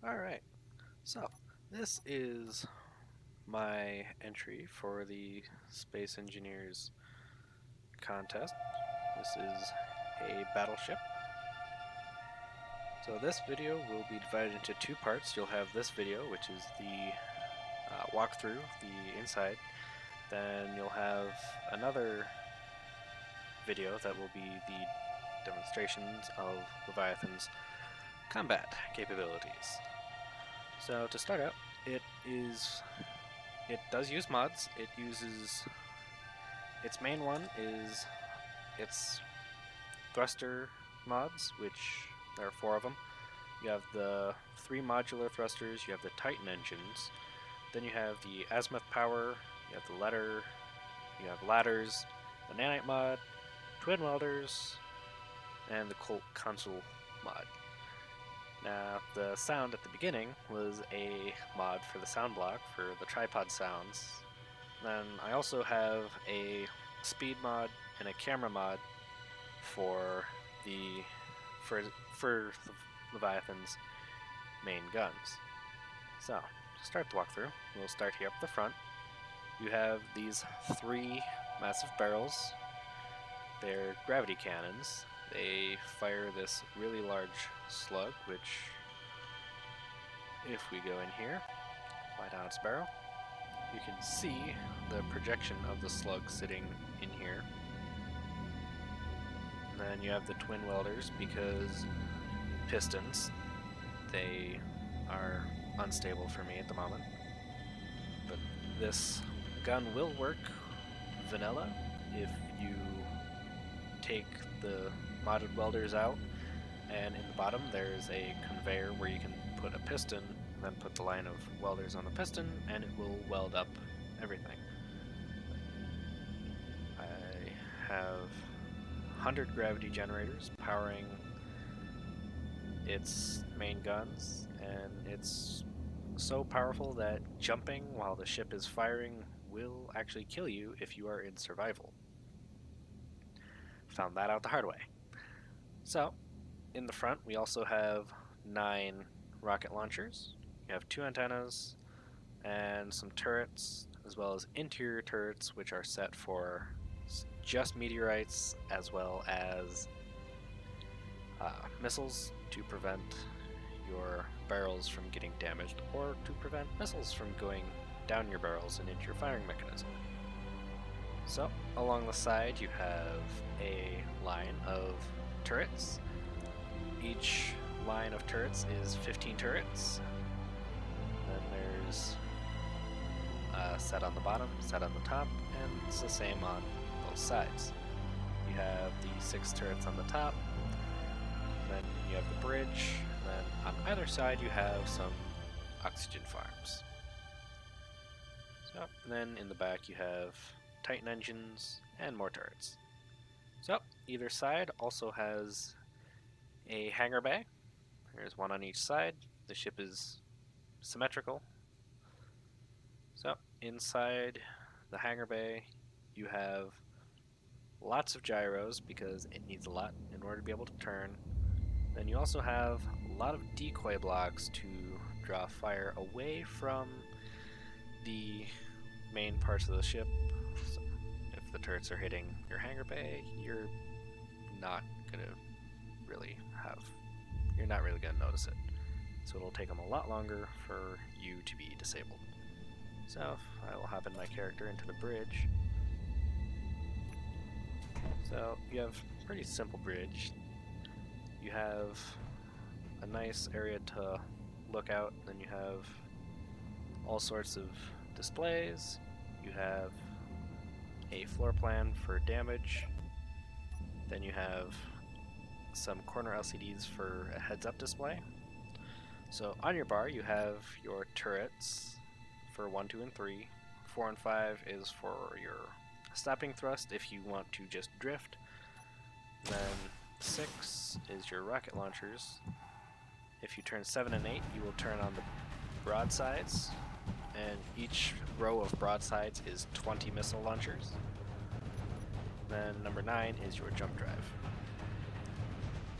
Alright, so this is my entry for the Space Engineers contest. This is a battleship. So this video will be divided into two parts. You'll have this video, which is the walkthrough, the inside. Then you'll have another video that will be the demonstrations of Leviathan's combat capabilities. So to start out, it does use mods. It uses its main one is its thruster mods, which there are 4 of them. You have the 3 modular thrusters, you have the Titan engines, then you have the azimuth power, you have the letter, you have ladders, the nanite mod, twin welders, and the console mod. Now, the sound at the beginning was a mod for the sound block for the tripod sounds. Then I also have a speed mod and a camera mod for the Leviathan's main guns. So, to start the walkthrough, we'll start here up the front. You have these 3 massive barrels. They're gravity cannons. They fire this really large slug, which, if we go in here, fly down its barrel, you can see the projection of the slug sitting in here. And then you have the twin welders, because pistons, they are unstable for me at the moment. But this gun will work vanilla if you take the modded welders out, and in the bottom there's a conveyor where you can put a piston and then put the line of welders on the piston and it will weld up everything. I have 100 gravity generators powering its main guns, and it's so powerful that jumping while the ship is firing will actually kill you if you are in survival. Found that out the hard way. So, in the front we also have 9 rocket launchers. You have 2 antennas and some turrets, as well as interior turrets which are set for just meteorites, as well as missiles to prevent your barrels from getting damaged, or to prevent missiles from going down your barrels and into your firing mechanism. So, along the side you have a line of turrets. Each line of turrets is 15 turrets. Then there's a set on the bottom, set on the top, and it's the same on both sides. You have the 6 turrets on the top, then you have the bridge, then on either side you have some oxygen farms. So, and then in the back you have Titan engines and more turrets. So, either side also has a hangar bay. There's 1 on each side. The ship is symmetrical. So, inside the hangar bay you have lots of gyros because it needs a lot in order to be able to turn. Then you also have a lot of decoy blocks to draw fire away from the main parts of the ship. So if the turrets are hitting your hangar bay, you're not going to really notice it. So it'll take them a lot longer for you to be disabled. So I will hop in my character into the bridge. So you have a pretty simple bridge. You have a nice area to look out, then you have all sorts of displays. You have a floor plan for damage. Then you have some corner LCDs for a heads-up display. So on your bar you have your turrets for 1, 2, and 3. 4 and 5 is for your stopping thrust if you want to just drift. Then 6 is your rocket launchers. If you turn 7 and 8, you will turn on the broadsides, and each row of broadsides is 20 missile launchers. Then number 9 is your jump drive.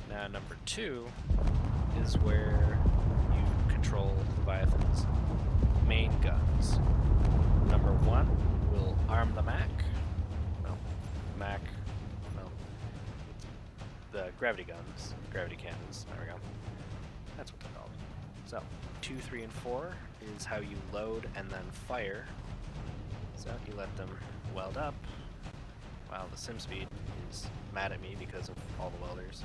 Now number 2 is where you control Leviathan's main guns. Number 1 will arm the Mac. The gravity guns, gravity cannons, there we go. That's what they're called. So, 2, 3, and 4 is how you load and then fire. So, you let them weld up. Wow, the SimSpeed is mad at me because of all the welders.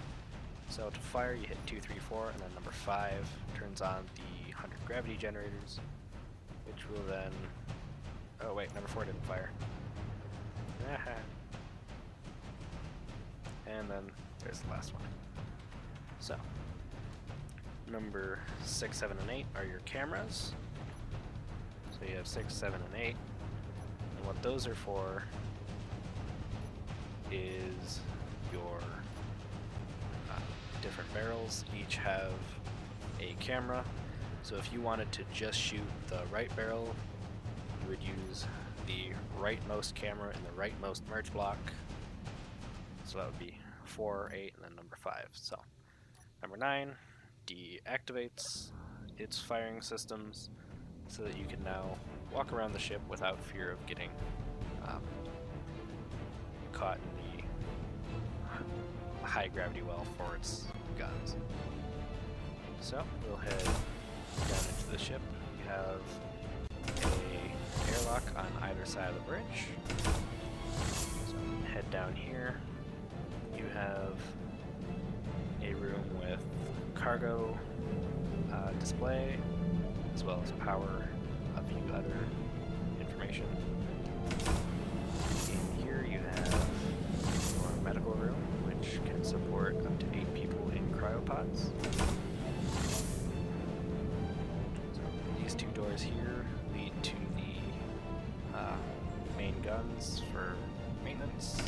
So, to fire, you hit 2, 3, 4, and then number 5 turns on the 100 gravity generators, which will then... Oh wait, number 4 didn't fire. And then there's the last one. So, number 6, 7, and 8 are your cameras. So you have 6, 7, and 8. And what those are for is your different barrels. Each have a camera. So if you wanted to just shoot the right barrel, you would use the rightmost camera in the rightmost merge block. So that would be 4, 8, and then number 5. So number 9 deactivates its firing systems so that you can now walk around the ship without fear of getting caught in the high gravity well for its guns. So we'll head down into the ship. We have a airlock on either side of the bridge. So head down here. You have a room with cargo display, as well as power, a few other information. In here you have your medical room, which can support up to 8 people in cryopods. So these 2 doors here lead to the main guns for maintenance.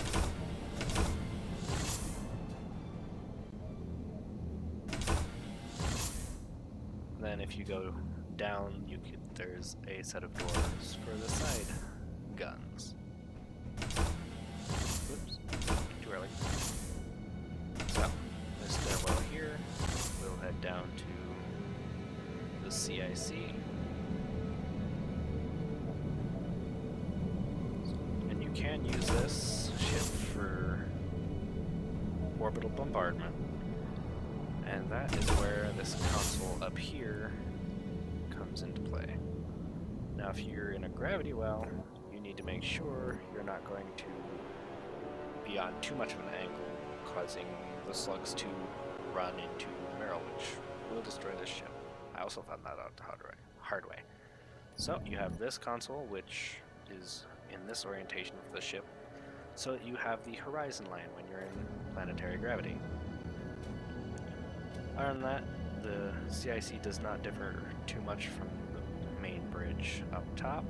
Then if you go down, there's a set of doors for the side guns. Oops, too early. So, this stairwell here, we'll head down to the CIC. And you can use this ship for orbital bombardment. And that is where this console up here comes into play. Now if you're in a gravity well, you need to make sure you're not going to be on too much of an angle, causing the slugs to run into the barrel, which will destroy this ship. I also found that out the hard way. So you have this console, which is in this orientation of the ship, so that you have the horizon line when you're in planetary gravity. Other than that, the CIC does not differ too much from the main bridge up top.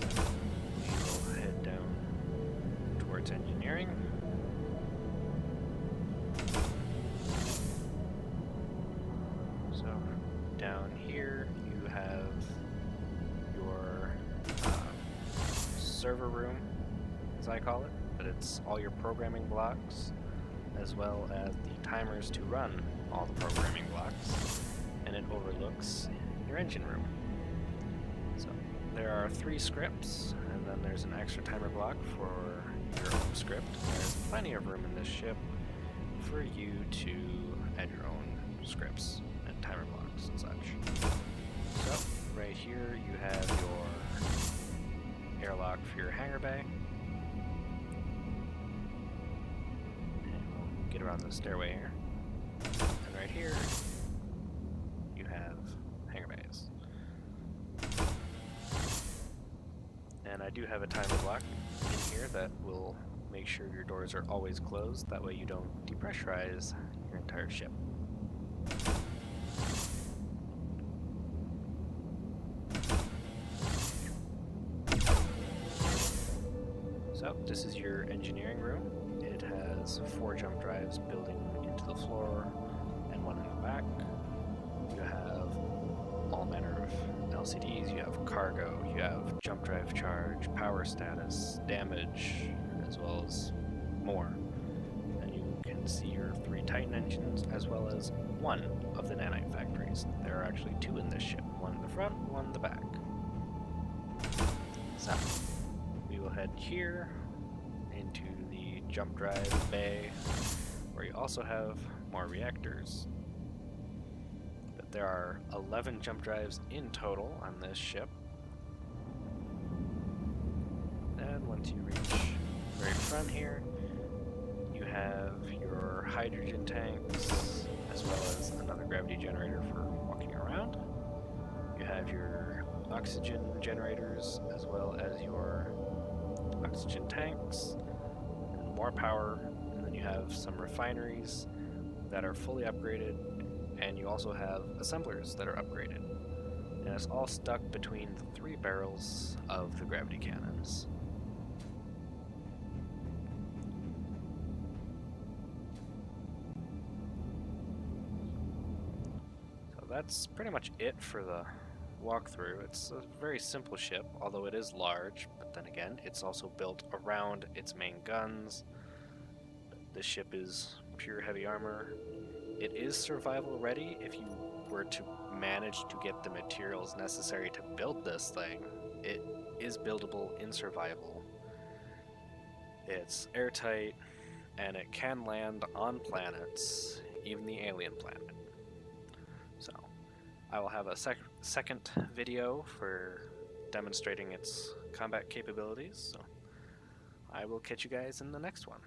We will head down towards engineering. So down here you have your server room, as I call it. But it's all your programming blocks, as well as the timers to run all the programming blocks, and it overlooks your engine room. So there are 3 scripts, and then there's an extra timer block for your own script. There's plenty of room in this ship for you to add your own scripts and timer blocks and such. So right here you have your airlock for your hangar bay. Get around the stairway here. And right here, you have hangar bays. And I do have a timer block in here that will make sure your doors are always closed. That way you don't depressurize your entire ship. So this is your engineering room. It has 4 jump drives building into the floor and 1 in the back. You have all manner of LCDs. You have cargo, you have jump drive charge, power status, damage, as well as more. And you can see your 3 Titan engines as well as 1 of the nanite factories. There are actually 2 in this ship, 1 in the front, 1 in the back. So, we will head here into the jump drive bay, where you also have more reactors. But there are 11 jump drives in total on this ship. And once you reach the very front here, you have your hydrogen tanks, as well as another gravity generator for walking around. You have your oxygen generators, as well as your oxygen tanks, and more power, and then you have some refineries that are fully upgraded, and you also have assemblers that are upgraded. And it's all stuck between the 3 barrels of the gravity cannons. So that's pretty much it for the walkthrough. It's a very simple ship, although it is large, but then again, it's also built around its main guns. This ship is pure heavy armor. It is survival ready if you were to manage to get the materials necessary to build this thing. It is buildable in survival. It's airtight, and it can land on planets, even the alien planet. So, I will have a second video for demonstrating its combat capabilities, so I will catch you guys in the next one.